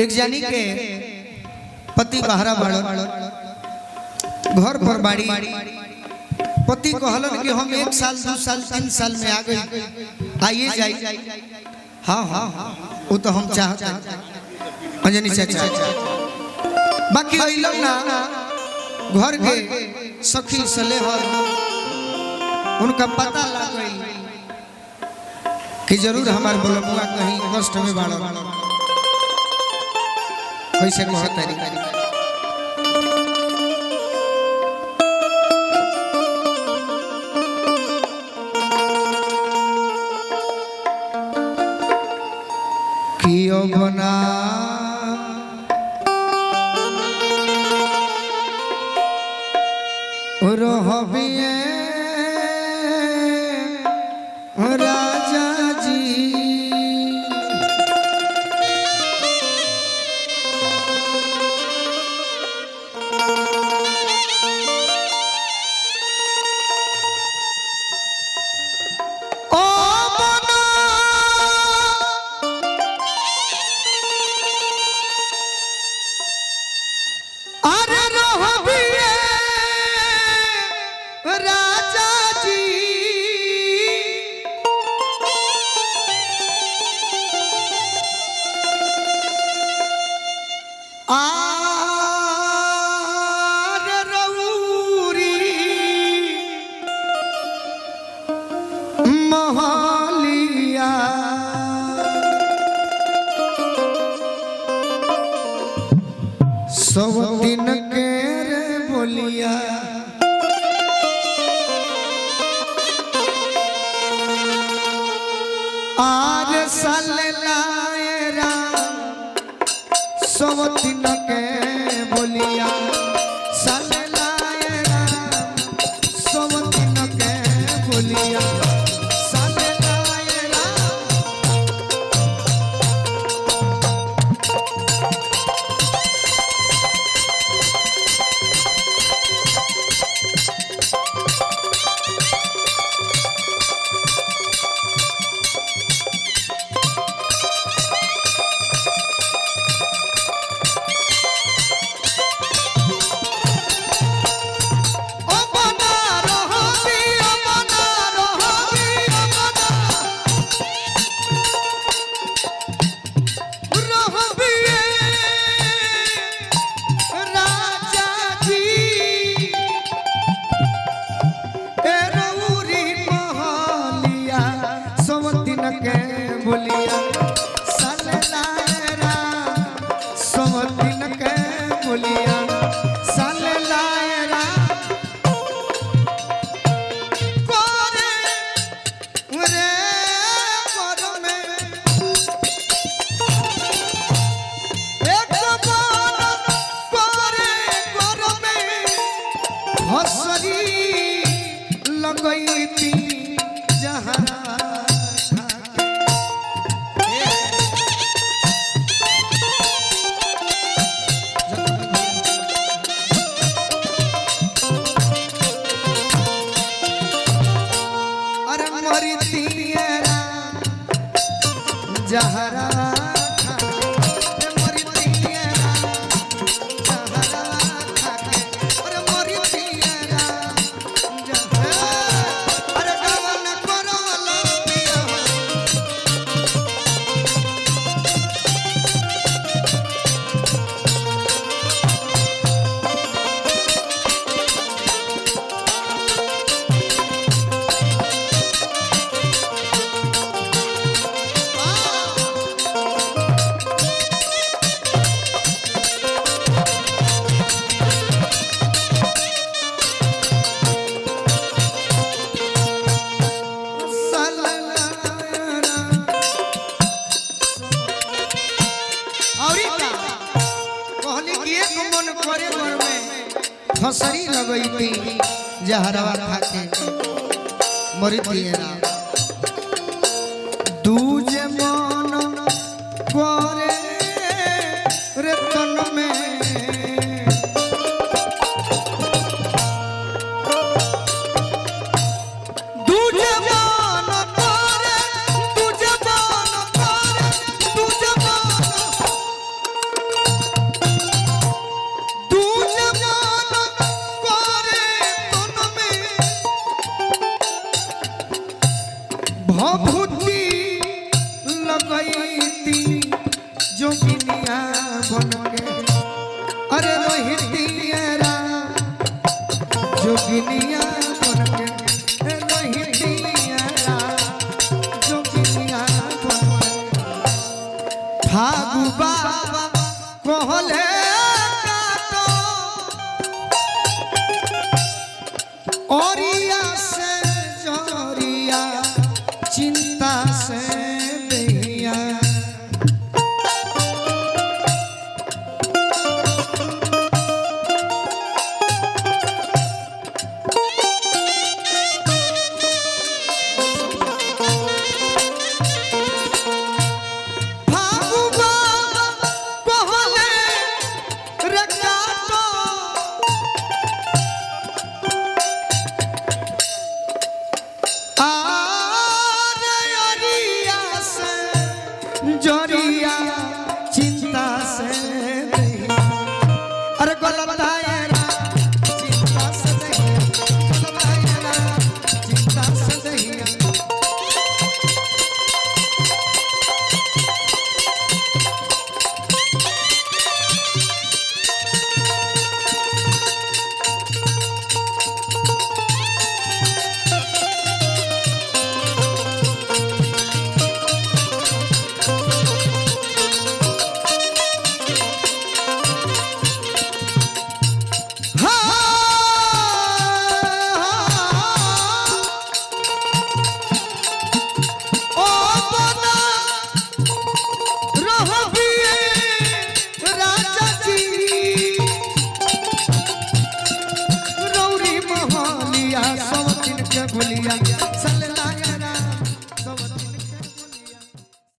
एक जानी के पति बहरा बाड़न घर पर बाड़ी पति कहलन कि हम 1 साल 2 साल 3 साल में आ गई आइए जाइए। हाँ हाँ वो तो हम चाहते अंजनी चाचा बाकी अइलन ना घर के सखी सलेहर उनका पता लग गई कि जरूर हमारे बोलमुआ कहीं कष्ट में बाड़ो कैसे कहता कियो बना रहबिए राजा जी ओ बना अरे रहबिए राजा जी आर रउरी महलिया सब दिन के रे बोलिया आर सल्लायरा सब दिन के बोलिया सल्लायरा सब दिन के बोलिया सल्लायरा बोलिया सल्लायरा सब दिन के बोलिया सल्लायरा कोरे रे कोर में एक बार कोरे कोर में हसरी लगई थी जहां जहरा फसरी लगई थी जहरवा खाके मरी थी दूजे मन करे रे तन में दूजे मन करे दूजे मन करे दूजे मन रोहिती जोगिनिया बन के अरे रोहितिया जोगिनिया बन के रोहितिया जोगिनिया बन के फागु बाबा कोहले ओरिया से जोरिया चिंता से दहिया जोरिया चिंता से दहिया अरे गोलतायरा चिंता से दहिया गोलतायरा चिंता से दहिया भूलिया सलला